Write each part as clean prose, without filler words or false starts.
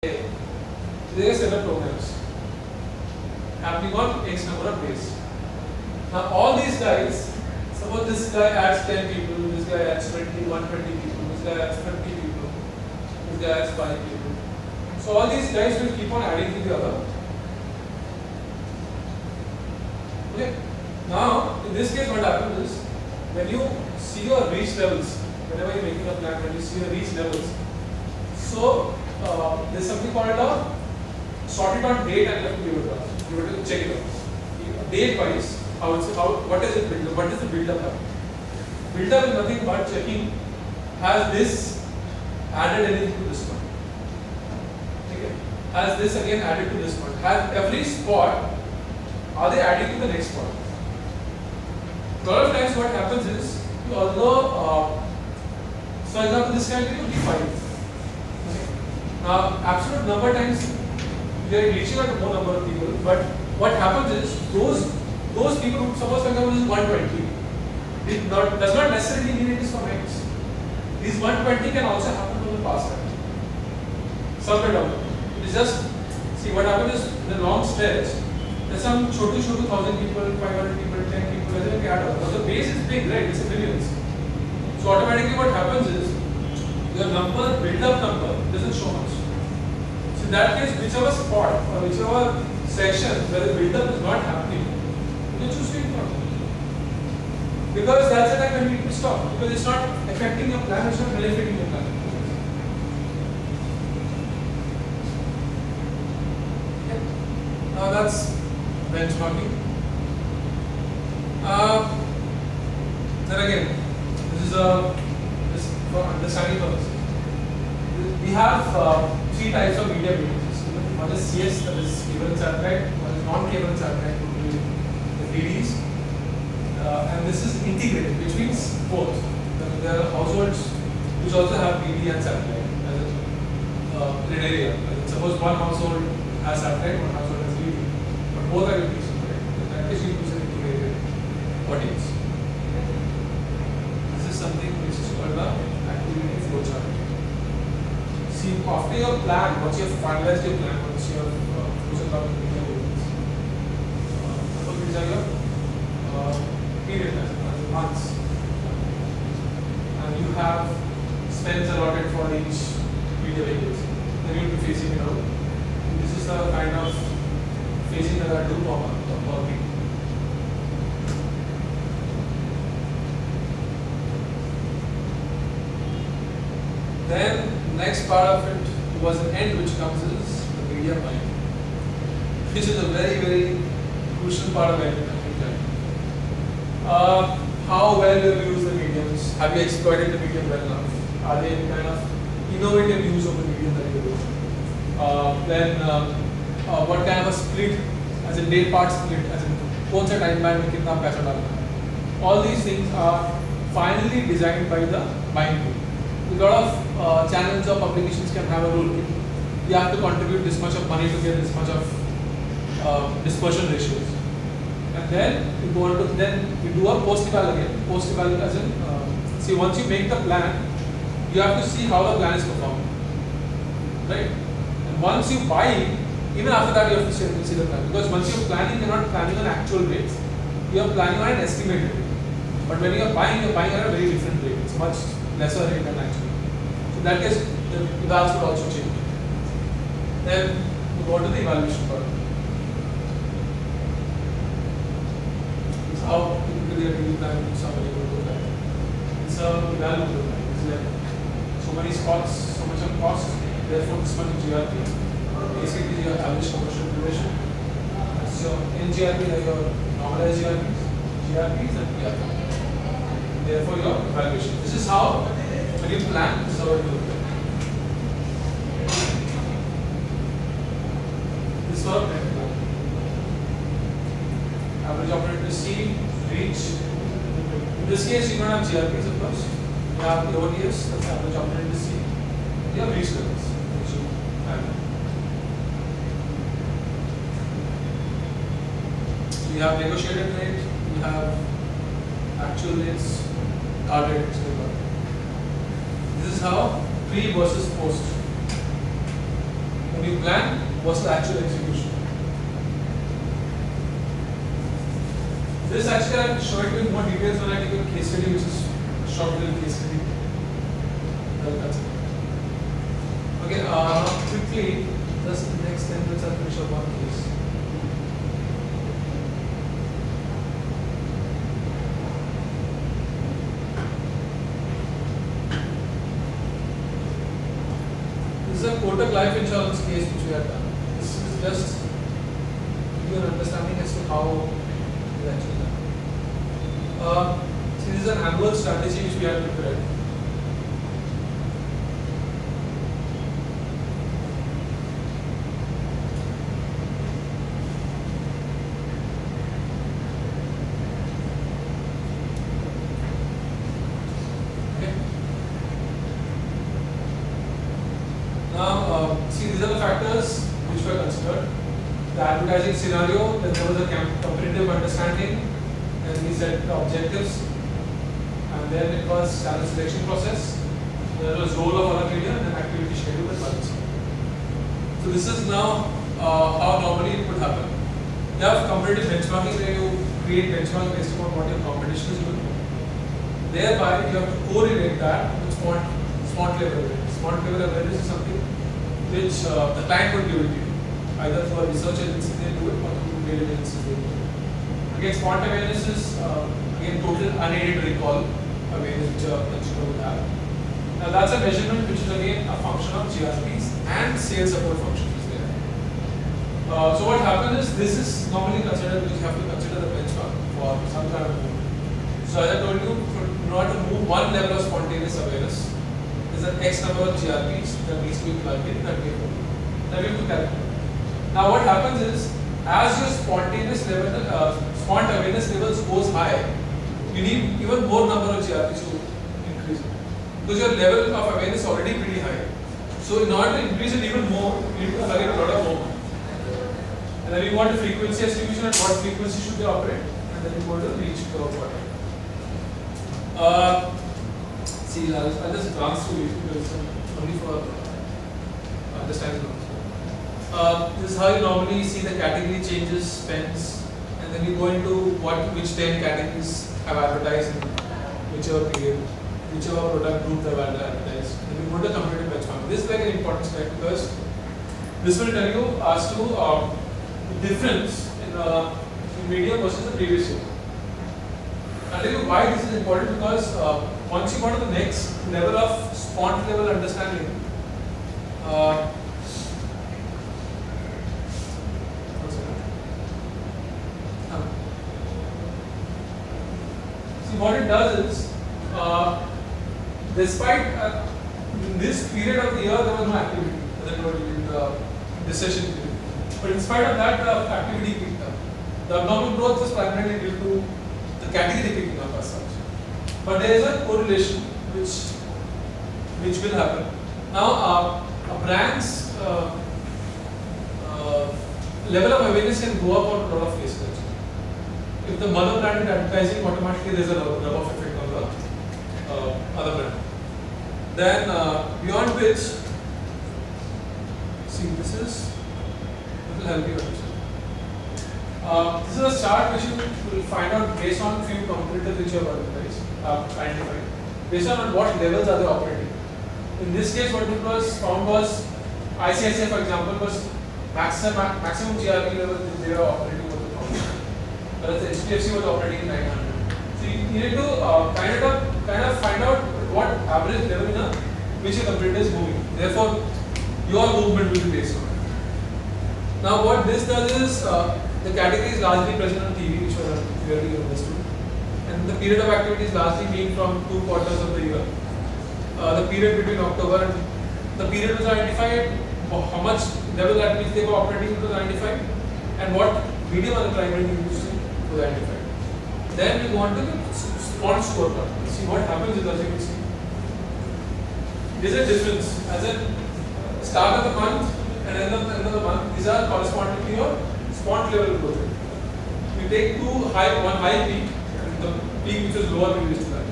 There are several programs happening on X number of days. Now all these guys, suppose this guy adds 10 people, this guy adds 120 people, this guy adds 50 people, this guy adds 5 people. So all these guys will keep on adding to the other. Okay. Now in this case what happens is, when you see your reach levels, whenever you're making a plan, when you see your reach levels, so there's something called a sorted on date and left give it to check it out. Date wise, what is it build up? What is the build up like? Build up is nothing but checking, has this added anything to this one? Okay. Has this again added to this one? Has every spot, are they adding to the next spot? A lot of times what happens is, although for example this category will be 5. Absolute number times we are reaching out to more number of people, but what happens is those people who, suppose for example this is 120, does not necessarily mean it is for X. These 120 can also happen to the past time. Somewhere down. It is just, see what happens is in the long stretch, there's some chotu 1000 people, 500 people, 10 people, whether you add up. But the base is big, right? It's a billions. So automatically what happens is your number, build up number doesn't show much. So in that case, whichever spot or whichever section where the build up is not happening, you choose to ignore. Because that's the time when you need to stop. Because it's not affecting your plan, it's not benefiting your plan. Okay. Now that's benchmarking. Then again, this is for understanding purposes. We have 3 types of media businesses. One is CS, that is cable and satellite. One is non-cable and satellite, the DDs. And this is integrated, which means both. There are households which also have DD and satellite in an area. Suppose one household has satellite, one household has DD, but both are used separate. That is used an integrated audience. This is something which is called the activity flowchart. See, after your plan, once you have finalized your plan, once you have chosen out the media audience, suppose these are your period plans, months, and you have spends allotted for each media vehicles. Then you will be phasing it out. And this is the kind of phasing that I do per week. Then next part of it was an end, which comes is the media buying, which is a very, very crucial part of everything. How well you use the mediums? Have you exploited the medium well enough? Are they kind of innovative use of the medium that you do? Then what kind of a split, as a day part split, as in कौन सा time band में कितना पैसा डालना है? All these things are finally designed by the buying team. A lot of channels or publications can have a rule. You have to contribute this much of money to get this much of dispersion ratios. And then you go on to, then you do a post eval again. Post eval as in, see, once you make the plan, you have to see how the plan is performing, right? And once you buy, even after that you have to see the plan, because once you're planning, you're not planning on actual rates, you are planning on an estimated rate. But when you're buying at a very different rate. It's much lesser rate than actually. So in that case, the evals would also change. Then you go to the evaluation part. How typically a TV plan somebody would do that. It's a value to plan. It's like so many spots, so much of cost, therefore this much GRP. Basically your average commercial duration. So in GRP are your normalized GRPs and PRP. Therefore your evaluation. This is how when you plan, this is how you do it. This is how you plan. Average operator C, reach. In this case, you don't have GRPs, of course. You have the ODS, that's average operator C. You have reach levels, which you have. So you have negotiated rate, you have actual rates, target rates. This is how pre versus post. we plan versus the actual execution. This actually I'll show it in more details when I take a case study, which is a short little case study. That's it. Okay, quickly, just the next 10 minutes I'll finish up one case. This is a Kotak life insurance case which we have done. This is just to give you an understanding as to how it is actually done. See, this is an annual strategy which we have prepared. See, these are the factors which were considered. The advertising scenario, then there was a competitive understanding, then we set the objectives, and then it was channel selection process, there was role of other media, and then activity schedule and budget. So this is now how normally it would happen. You have competitive benchmarking where you create benchmark based upon what your competition is doing. Thereby, you have to correlate that with spot level awareness. Spot level awareness is something which the client would give it to you, either through a research agency they do it or through data agencies they do it. Again, spot awareness is again total unaided recall awareness which a consumer would have. Now that's a measurement which is again a function of GRPs and sales support functions is there. So what happens is this is normally considered because you have to consider the benchmark for some kind of movement. So as I told you, in order to move one level of spontaneous awareness, there's an X number of GRPs that needs to be plugged in that we have to calculate. Now what happens is, as your spontaneous level, spont awareness levels goes high, you need even more number of GRPs to increase it. Because your level of awareness is already pretty high. So in order to increase it even more, you need to plug in a lot of more. And then we want the frequency estimation at what frequency should they operate, and then we want to reach the bottom. See, I'll just glance through it because only for understanding. This is how you normally see the category changes, spends, and then you go into which 10 categories have advertised in whichever period, whichever product group they have advertised. Then we go to competitive benchmark. This is like an important step because this will tell you as to the difference in media versus the previous year. I'll tell you why this is important because once you go to the next level of spont level understanding, see what it does is, despite in this period of the year there was no activity, as I told you in this session period. But in spite of that, the activity picked up. The abnormal growth was primarily due to the category picking up as such. But there is a correlation which will happen. Now, a brand's level of awareness can go up on a lot of cases. If the mother brand is advertising, automatically there is a rub-off effect on the other brand. Then, beyond which, see, this will help you understand. This is a chart which you will find out based on few competitors which you have identified. Based on what levels are they operating. In this case, what it was found was ICICI, for example, was maximum GRP level they were operating over the company. Whereas the HDFC was operating in 900. So you need to kind of find out what average level in which your competitor is moving. Therefore, your movement will be based on it. Now, what this does is the category is largely present on TV, which was clearly understood. And the period of activity is largely being from 2 quarters of the year. The period between October and the period was identified, how much level at which they were operating was identified, and what medium are the primary using was identified. Then we go on to the spont scorecard. See what happens is, as you can see, there is a difference. As a start of the month and end of the month, these are corresponding to your spont level growth rate. You take one high peak and the peak which is lower previous to that,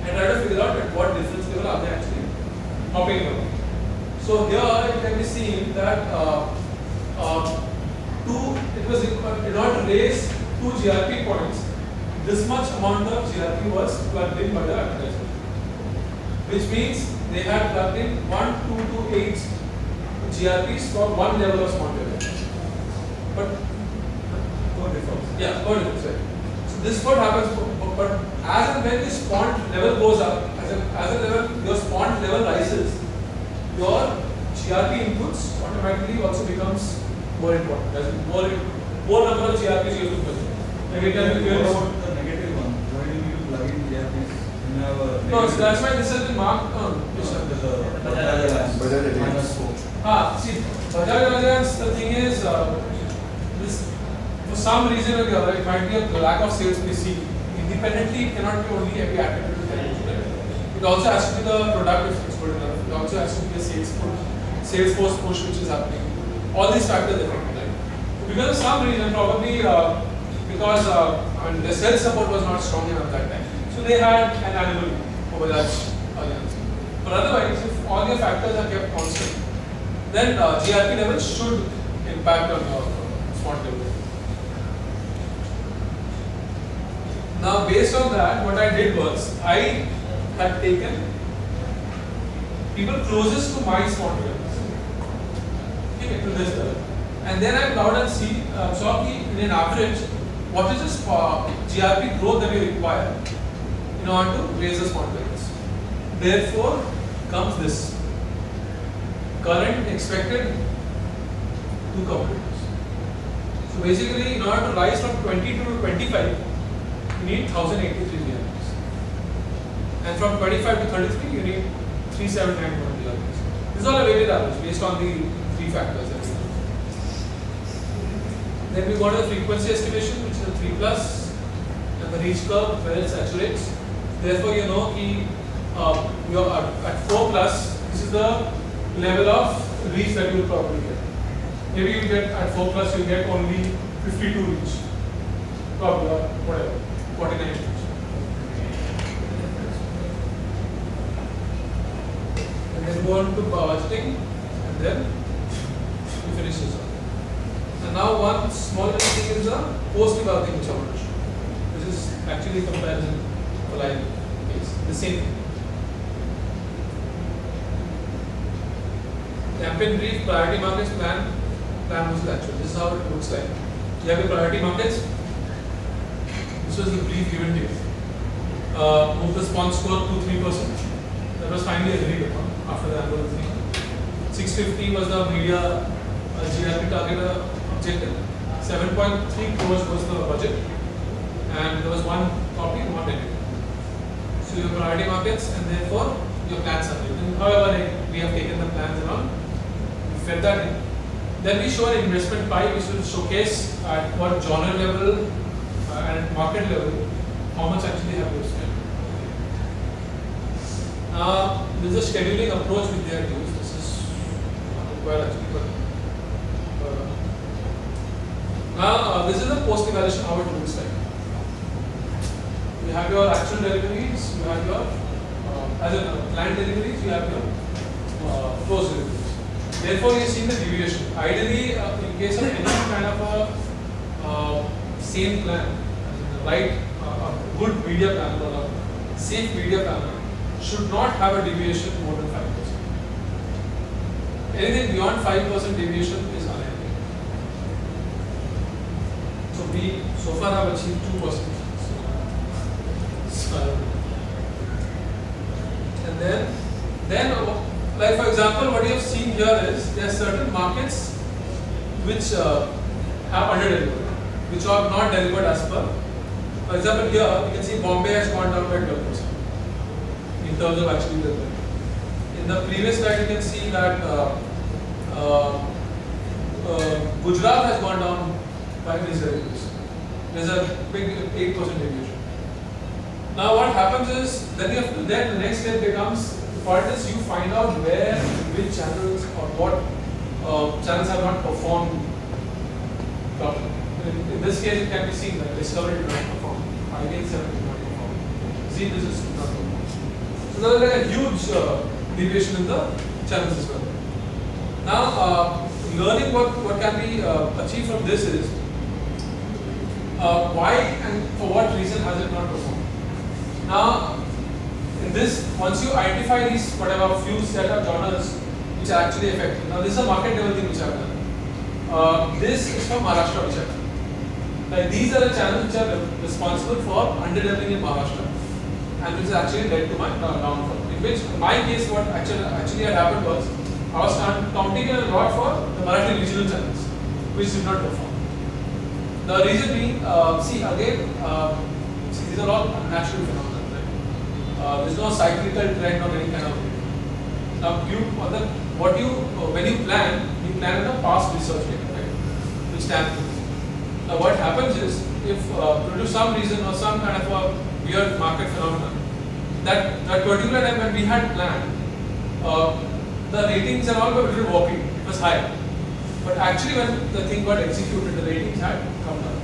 and try to figure out at what difference level are they actually hopping around. So here it can be seen that it was in order to raise 2 GRP points, this much amount of GRP was plugged in by the advertiser, which means they had plugged in 1, 2 to 8 GRPs for one level of sponsor. But yeah, per difference, right? So this is what happens, but as and when the spawn level goes up, your spawn level rises, your GRP inputs automatically also becomes more important. There's more number of GRPs you have to put. Maybe What about the negative one? Why do you plug in GRPs in our? No, so that's why this has been marked on which one? See, Bajaj Alliance, the thing is, this for some reason or the other, it might be a lack of sales PC. Independently, it cannot be only every attribute to television. It also has to be the product if it's good enough. It also has to be a sales force push which is happening. All these factors affect it. Because of some reason, probably because the sales support was not strong enough that time. So they had an animal over that alliance. But otherwise, if all your factors are kept constant, then GRP levels should impact on your spot level. Now, based on that, what I did was I had taken people closest to my spot levels, okay, to this level, and then I plotted and saw in an average what is this GRP growth that we require in order to raise the spot levels. Therefore, comes this current expected to competitors. So basically, in order to rise from 22 to 25, you need 1083 GRPs. And from 25 to 33, you need 3791 GRPs. This is all a weighted average based on the three factors that we know. Then we got a frequency estimation, which is a 3 plus, and the reach curve where it saturates. Therefore, you know you're at 4 plus, this is the level of reach that you will probably get. Maybe you get at 4 plus, you get only 52 reach, probably, or whatever, 49 reach. And then go on to budgeting, and then you finish this off. And now one small little thing is the post-evaluating which I want to show. This is actually a comparison for live case, the same thing. Campaign brief, priority markets, plan versus actual. This is how it looks like. You have your priority markets. This was the brief given to you. Move the response score to 3%. That was finally agreed upon after the annual thing. 650 was the media GRP target objective. 7.3 crores was the budget. And there was one copy, one edit. So your priority markets and therefore your plans are written. However, we have taken the plans and all. We fed that in. Then we show an investment pie which will showcase at what genre level and market level how much actually have you spent. This is a scheduling approach which they have used. This is not required actually, but now this is the post evaluation how it looks like. You have your actual deliveries, you have your as a planned deliveries, you have your closed deliveries. Therefore, you see the deviation. Ideally, in case of any kind of a same plan, right, a good media plan or a safe media plan should not have a deviation more than 5%. Anything beyond 5% deviation is unhealthy. So we so far have achieved 2%. And then like for example, what you have seen here is there are certain markets which have under-delivered, which are not delivered as per. For example, here you can see Bombay has gone down by 12% in terms of actually delivered. In the previous slide, you can see that Gujarat has gone down by these deliveries. There's a big 8% deviation. Now what happens is then you have to, then the next step becomes, the point is you find out where, which channels or what channels have not performed properly. In this case it can be seen that Discovery did not perform, IDN 7 did not perform, Z Business did not perform. So there is like a huge deviation in the channels as well. Now, learning what can be achieved from this is why and for what reason has it not performed. Now, in this, once you identify these whatever few set of genres which are actually effective. Now, this is a market level thing which I have done. This is from Maharashtra which I have done. Like these are the channels which are responsible for underdeveloping in Maharashtra, and which has actually led to my downfall. In which, in my case, what actually had happened was I was counting a lot for the Marathi regional channels, which did not perform. The reason being, see again, these are all natural phenomena. Right? There is no cyclical trend or any kind of. Now, when you plan on a past research data, right? Which can. Now, what happens is, if due to some reason or some kind of a weird market phenomenon, that particular time when we had planned, the ratings and all were a little walking. It was high. But actually, when the thing got executed, the ratings had come down.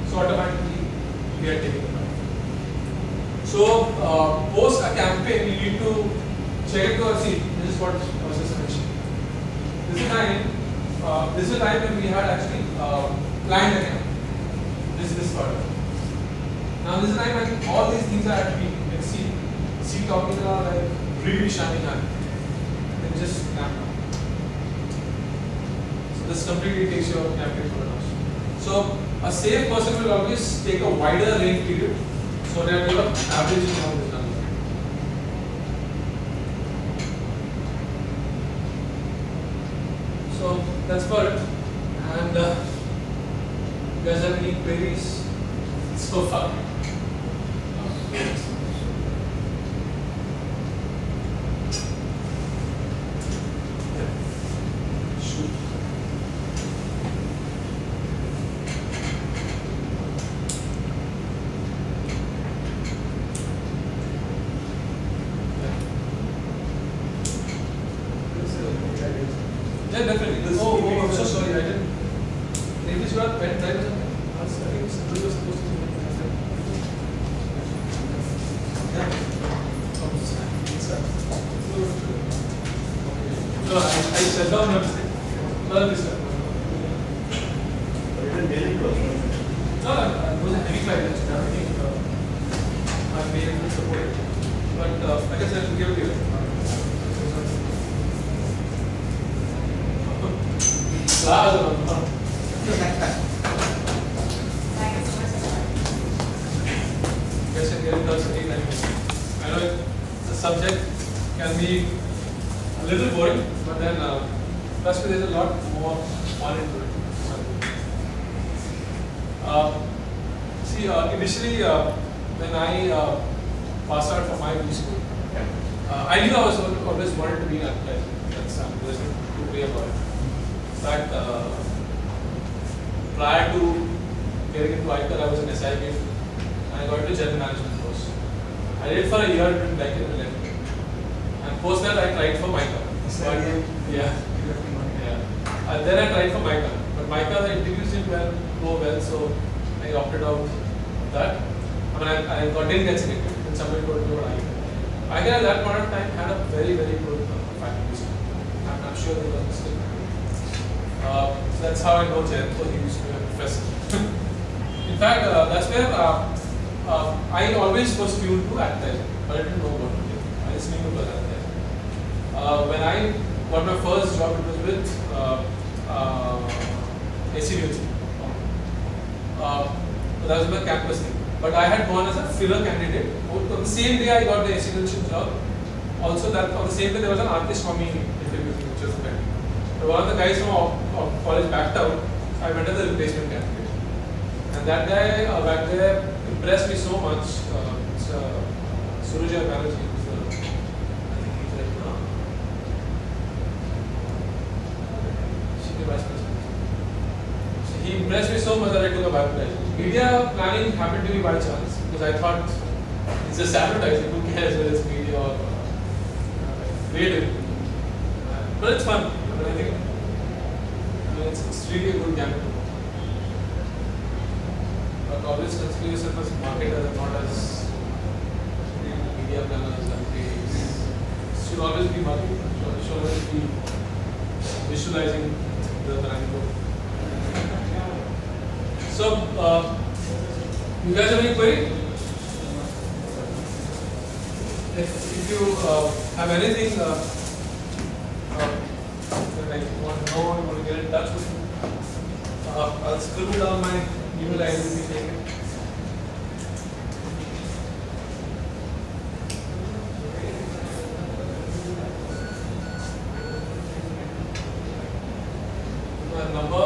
So automatically, we had taken it down. So post a campaign, you need to check it to see. This is what I was just mentioning. This is a time when we had actually planned a campaign. This part. Now this is a time when all these things are at peak. You can see topics are like really shining on. Then just snap down. So this completely takes your campaign for a loss. So a safe person will always take a wider range period so that your averaging out is done. So that's for it. And you guys have any queries so far? Shoot. Yeah, definitely. Oh, I'm so sorry. I didn't. Maybe it's not pen time or something. I think it's supposed to be. No, I shut down everything. No, this time. No, it was a heavy flight. I think I may have been supported. But like I said, I'll give it to you. Guys can get in touch anytime. I know the subject can be a little boring, but then trust me, there's a lot more on into it. Initially when I passed out from my B school, I knew I was always wanted to be an athlete. There's no way about it. In fact, prior to getting into ICAR, I was in SIB and I got into general management course. I did for a year, didn't like it, and left it. And post that, I tried for MICA. Yeah. Then I tried for MICA. But MICA, the interviews didn't go well, so I opted out of that. I mean, I didn't get selected, and somebody told me about ICAR. ICAR at that point of time had a very, very good faculty. I'm sure they were still. So that's how I know Jaydeep. He used to be a professor. In fact, that's where I always was tuned to advertising, but I didn't know what to do. I just knew it was advertising. When I got my first job, it was with ACUC. That was my campus thing. But I had gone as a filler candidate. On the same day I got the ACUC job. Also, that on the same day there was an artist coming interview, which was pending. But one of the guys from college backed out. I went as a replacement candidate. And that guy back there impressed me so much. Suruja Banerjee, I think he's right now. Senior Vice President. So he impressed me so much that I took a baptism. Media planning happened to me by chance because I thought it's just advertising. Who cares whether it's media or creative? But it's fun. I think it's really a good gamble. But always consider yourself as marketer and not as media planners and should always be marketing. Should always be visualizing the triangle. So, you guys have any query? If you have anything that you want to know, you want to get in touch with me, I'll scribble down my email ID if you take it. My number